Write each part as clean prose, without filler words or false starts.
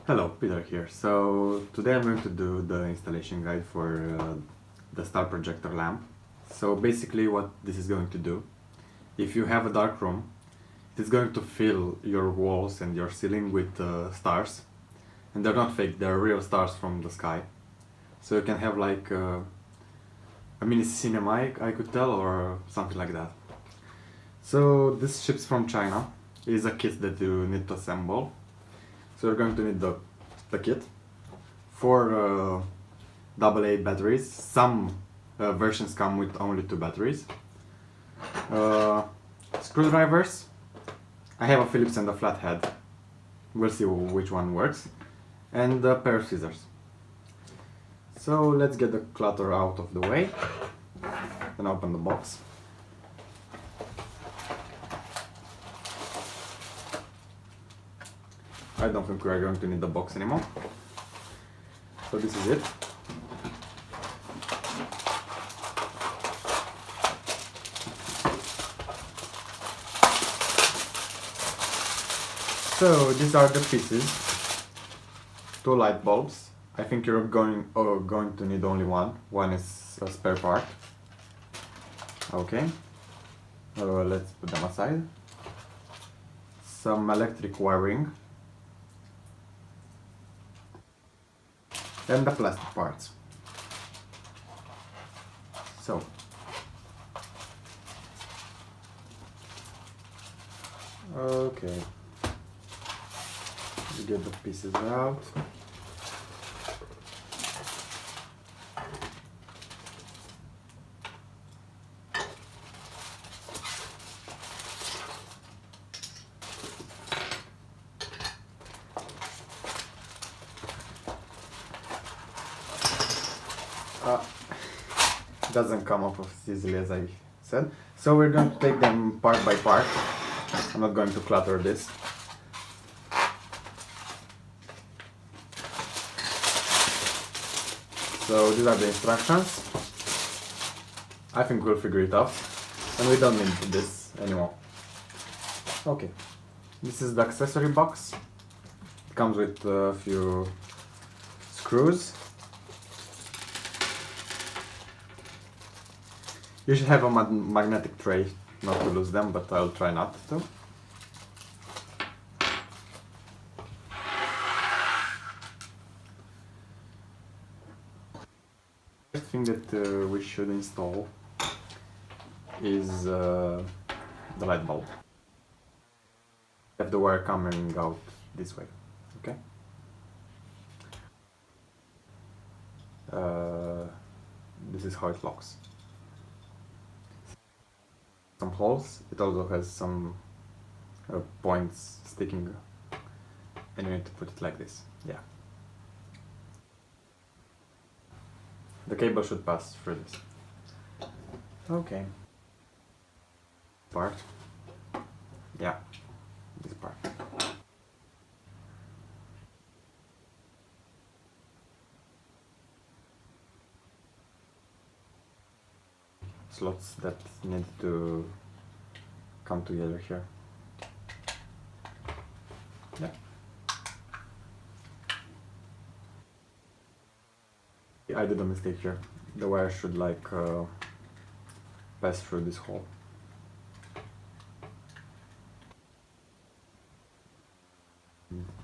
Hello, Peter here. So today I'm going to do the installation guide for the star projector lamp. So basically what this is going to do, if you have a dark room, it is going to fill your walls and your ceiling with stars. And they're not fake, they're real stars from the sky. So you can have like a mini cinema, I could tell, or something like that. So this ships from China. It is a kit that you need to assemble. So you're going to need the kit, 4 AA batteries. Some versions come with only 2 batteries. Screwdrivers. I have a Phillips and a flathead. We'll see which one works. And a pair of scissors. So let's get the clutter out of the way and open the box. I don't think we are going to need the box anymore. So this is it. So these are the pieces. 2 light bulbs. I think you're going to need only one. One is a spare part. Okay. Let's put them aside. Some electric wiring. And the plastic parts. So okay, we get the pieces out. Doesn't come off as easily as I said. So we're going to take them part by part. I'm not going to clutter this. So these are the instructions. I think we'll figure it out. And we don't need this anymore. Okay. This is the accessory box. It comes with a few screws. You should have a magnetic tray not to lose them, but I'll try not to. The first thing that we should install is the light bulb. Have the wire coming out this way, okay? This is how it looks. Some holes. It also has some points sticking, and you need to put it like this. Yeah. The cable should pass through this. Okay. Part. Yeah. This part. Slots that need to come together here. Yeah. I did a mistake here. The wire should like pass through this hole.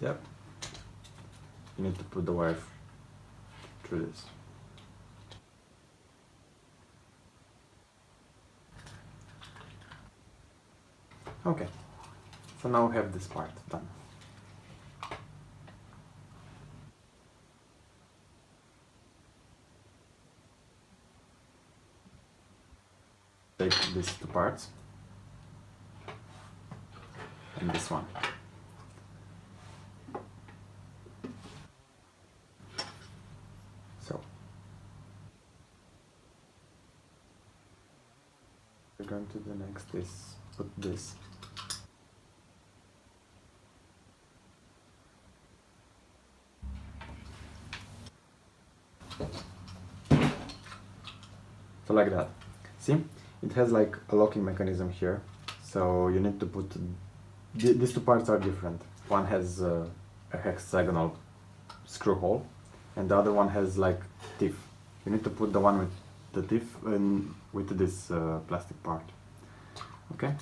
Yep. You need to put the wire through this. Okay, so now we have this part done. Take these 2 parts and this one. So we're going to do next is put this . So like that. See, it has like a locking mechanism here. So you need to put these 2 parts are different. One has a hexagonal screw hole, and the other one has like teeth. You need to put the one with the teeth in with this plastic part. Okay.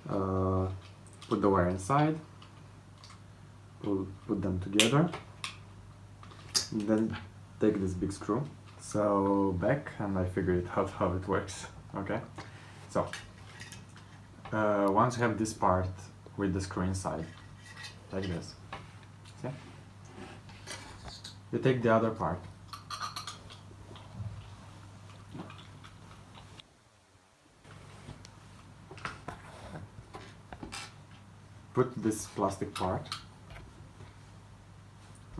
Put the wire inside. Put them together. Then take this big screw. So back, and I figured out how it works. Okay. So once you have this part with the screw inside, like this. See? You take the other part. Put this plastic part.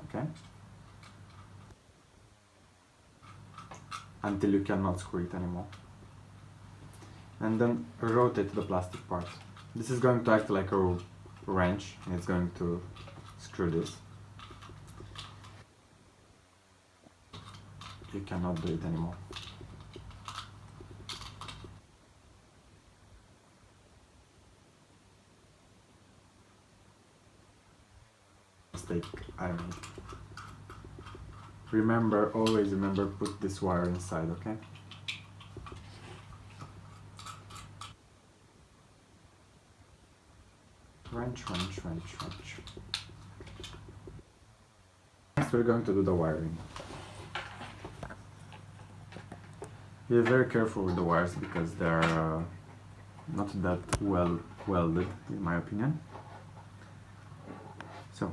Okay. Until you cannot screw it anymore. And then rotate the plastic part. This is going to act like a wrench, and it's going to screw this. You cannot do it anymore. Mistake I made. Remember, always remember, put this wire inside, okay? Wrench, wrench, wrench, wrench. Next we're going to do the wiring. Be very careful with the wires because they're not that well welded, in my opinion. So,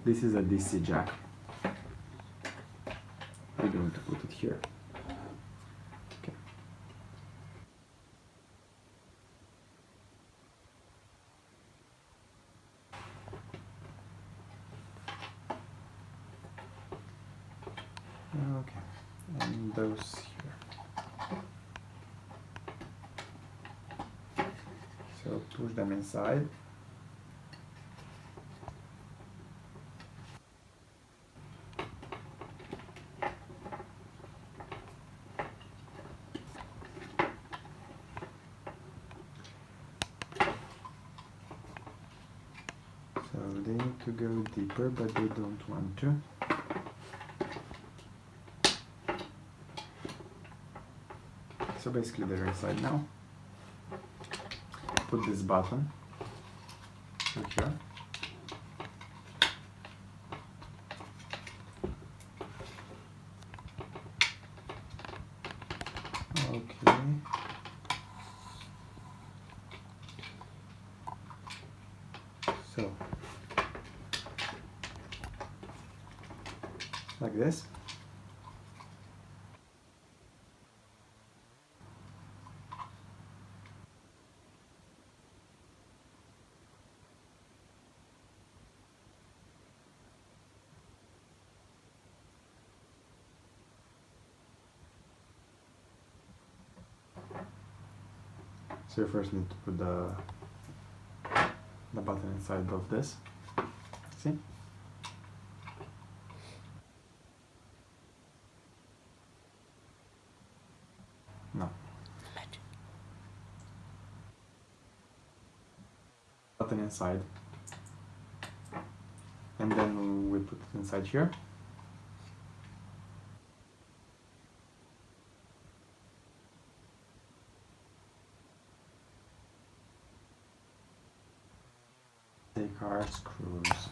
this is a DC jack. We're going to put it here. Okay. Okay, and those here. So push them inside. So they need to go deeper, but they don't want to. So basically they're inside now. Put this button right here. Okay. So, like this. So you first need to put the button inside of this. See? No. Button inside. And then we put it inside here. Take our screws.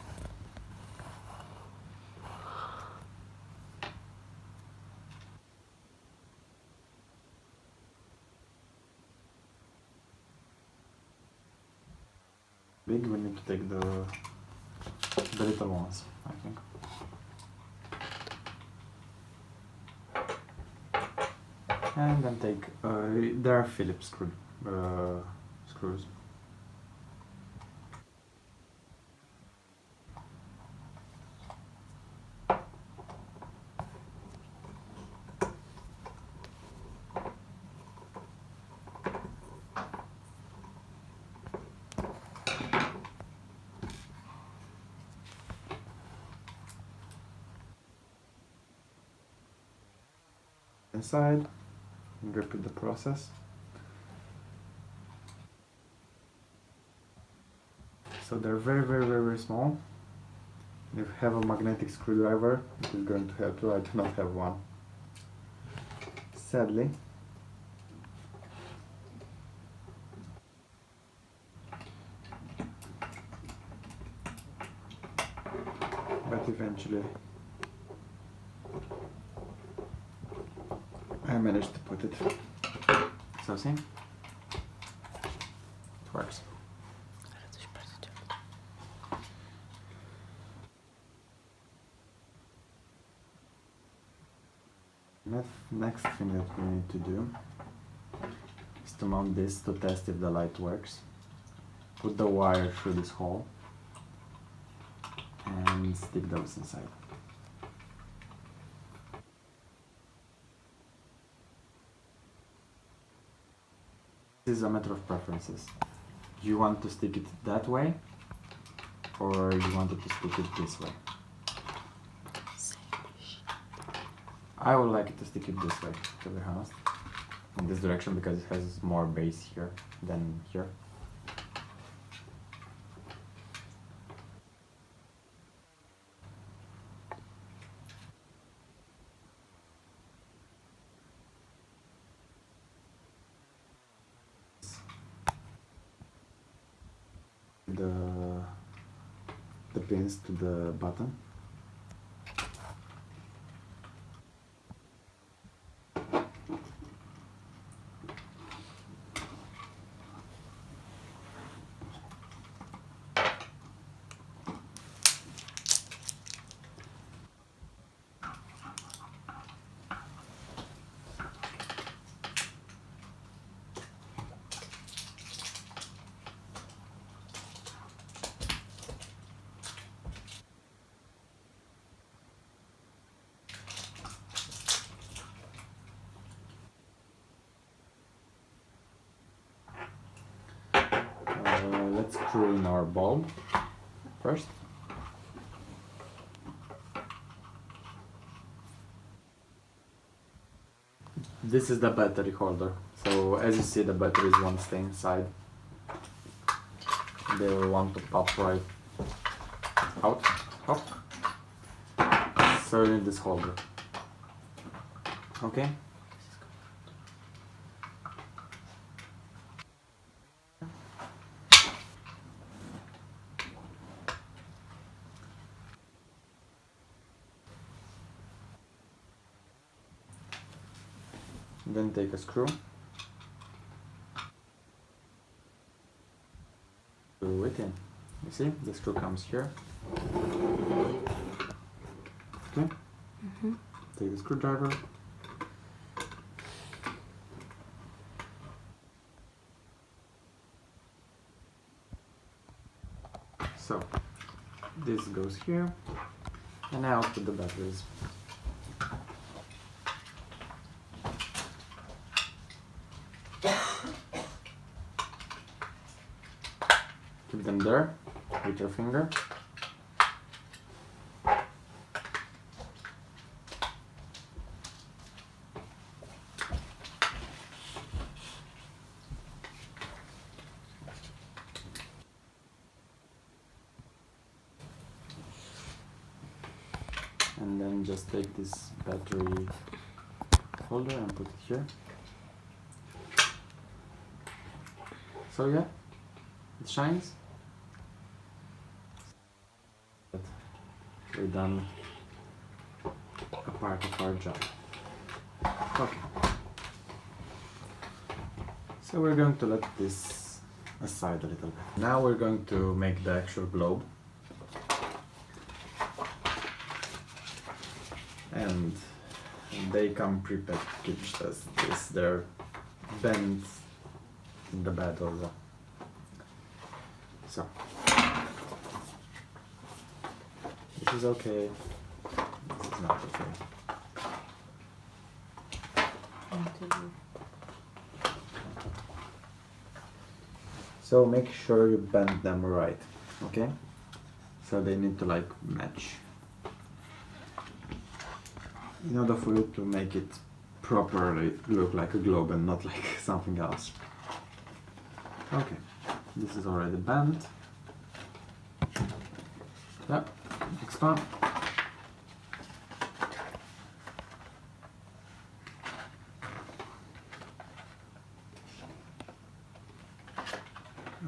Big, we need to take the little ones, I think. And then take, there are Phillips screws. Inside and repeat the process. So they're very small. If you have a magnetic screwdriver, it is going to help you. I do not have one, sadly. But eventually I managed to put it. So see? It works. Next thing that we need to do is to mount this to test if the light works. Put the wire through this hole and stick those inside. This is a matter of preferences. You want to stick it that way, or you wanted to stick it this way? I would like it to stick it this way, to be honest. In this direction, because it has more base here than here. The pins to the button. Let's screw in our bulb first. This is the battery holder. So as you see, the batteries won't stay inside. They will want to pop right out. Hop. So you need this holder. Okay. Then take a screw, screw it in. You see, the screw comes here. Okay. Take the screwdriver. So this goes here, and now put the batteries. Keep them there with your finger. And then just take this battery holder and put it here. So yeah, it shines. We're done a part of our job. Okay. So we're going to let this aside a little bit. Now we're going to make the actual globe. And they come pre-packaged as this. They're bent in the bed also. So this is okay. This is not okay. So make sure you bend them right, okay? So they need to like match. In order for you to make it properly look like a globe and not like something else. Okay, this is already bent. Yeah, expand.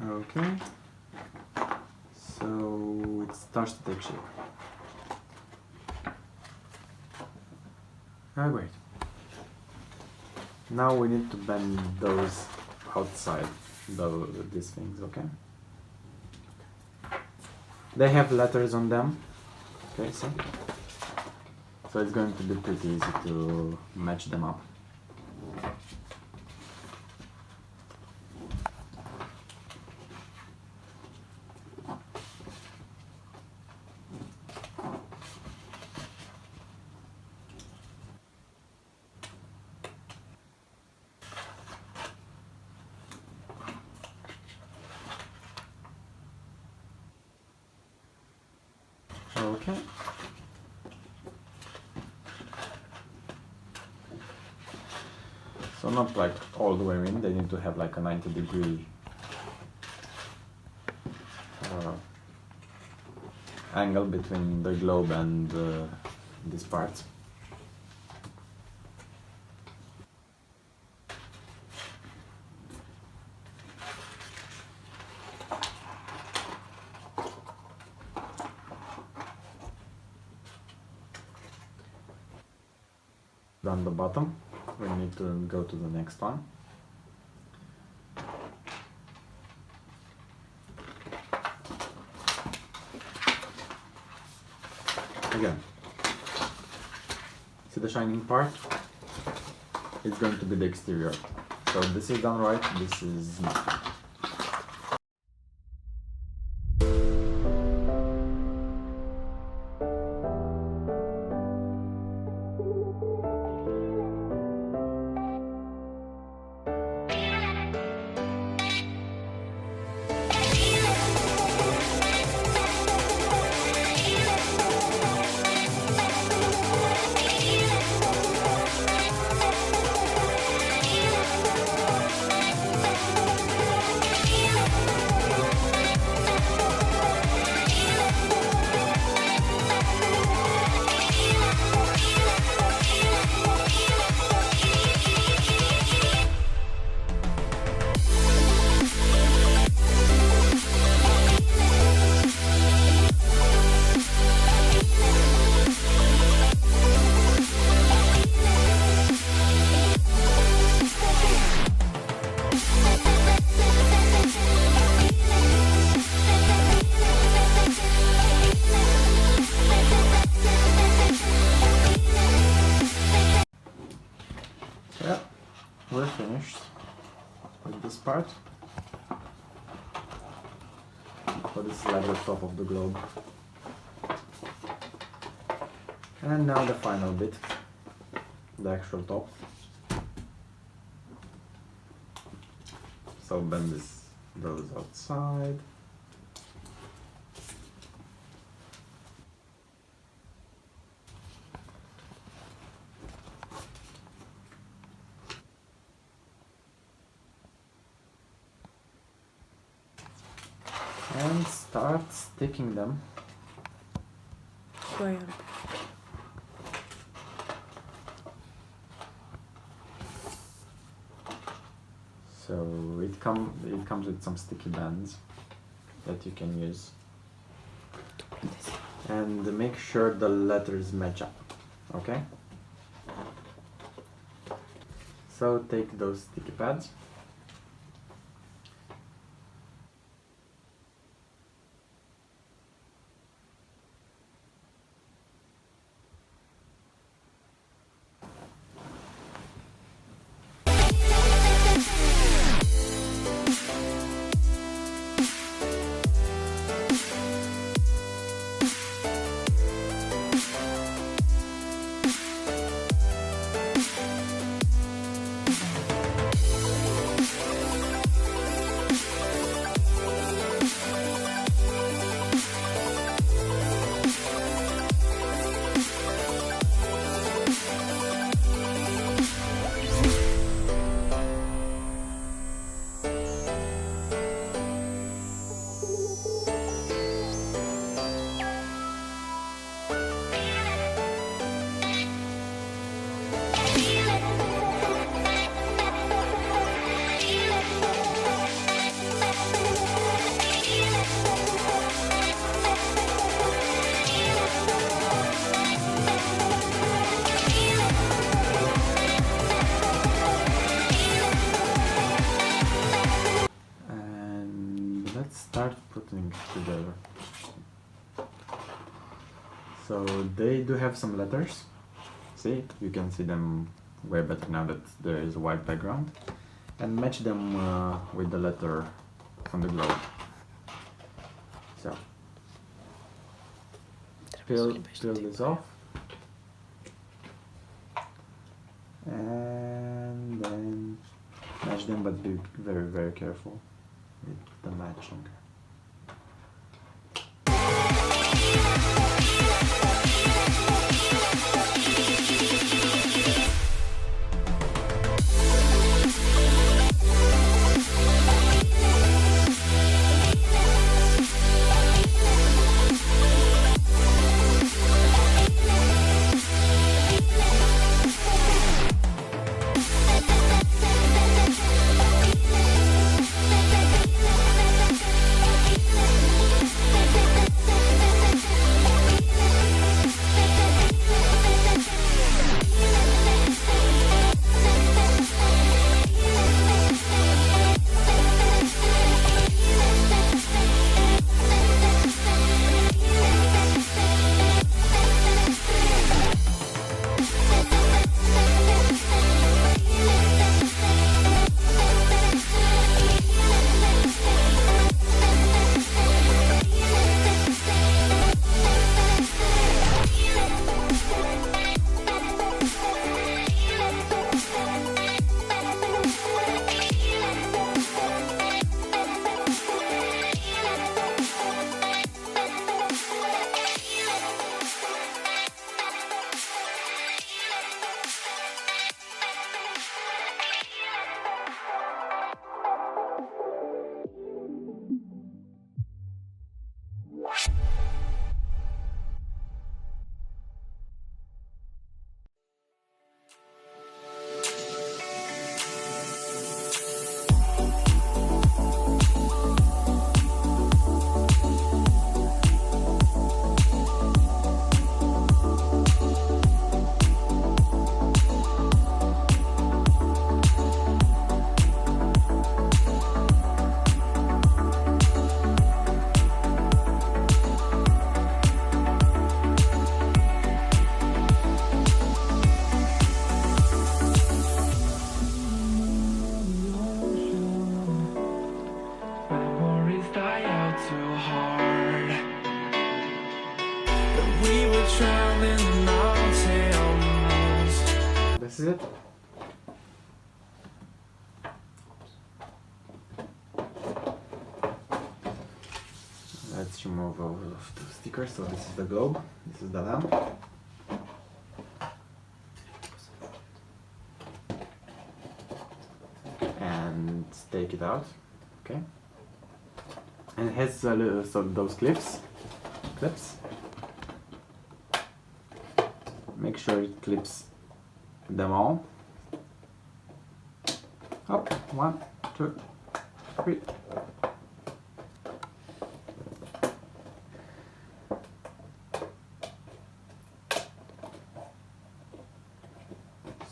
Okay, so it starts to take shape. Ah, great. Now we need to bend those outside, these things, okay? They have letters on them, okay, see? So it's going to be pretty easy to match them up. Okay. So not like all the way in, they need to have like a 90-degree angle between the globe and these parts. Done the bottom, we need to go to the next one. Again, see the shining part? It's going to be the exterior. So this is done right, this is not. Yeah, we're finished with this part. So this is like the top of the globe. And now the final bit, the actual top. So bend this goes outside. And start sticking them. Where? So it comes with some sticky bands that you can use. And make sure the letters match up, okay? So take those sticky pads. whatever. So they do have some letters. See, you can see them way better now that there is a white background, and match them with the letter on the globe. So peel this off, and then match them, but be very, very careful with the matching. This is it. Let's remove all of the stickers. So this is the globe, this is the lamp. And take it out, okay? And it has those clips. Make sure it clips them all. Up, 1, 2, 3.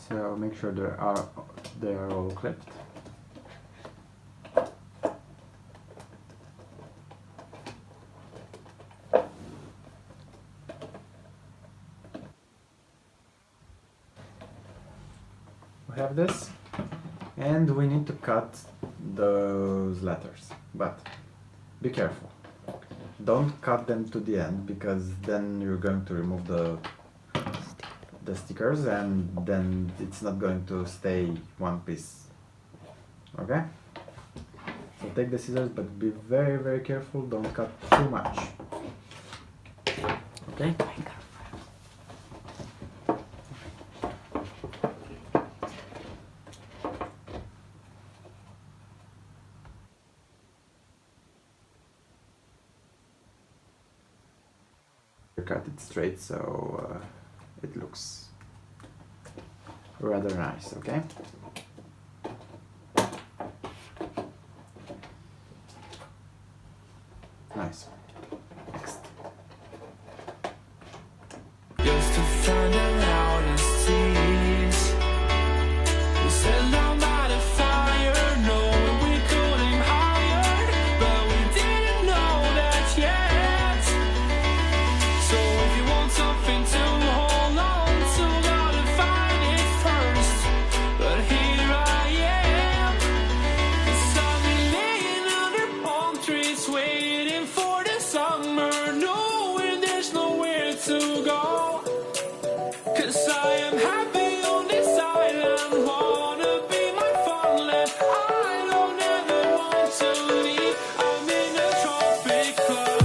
So make sure they are all clipped. We have this, and we need to cut those letters, but be careful. Don't cut them to the end, because then you're going to remove the stickers, and then it's not going to stay one piece. Okay? So take the scissors, but be very, very careful. Don't cut too much. Okay? Cut it straight, so it looks rather nice, okay? Nice. Next. Just to find the loudest tease. We set our mind afire, knowing we couldn't hide, but we didn't know that yet. summer, knowing there's nowhere to go. 'Cause I am happy on this island, wanna be my farmland. I don't ever want to leave, I'm in a tropic club.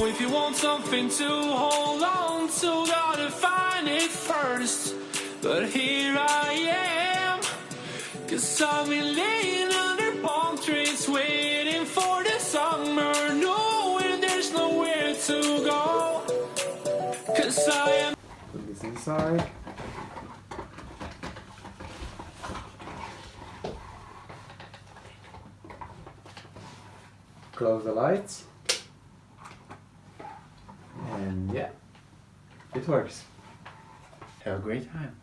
If you want something to hold on to, gotta find it first. But here I am, 'cause I've been laying under palm trees, waiting for the summer, knowing there's nowhere to go. 'Cause I am. Put this inside. Close the lights. And yeah, it works. Have a great time.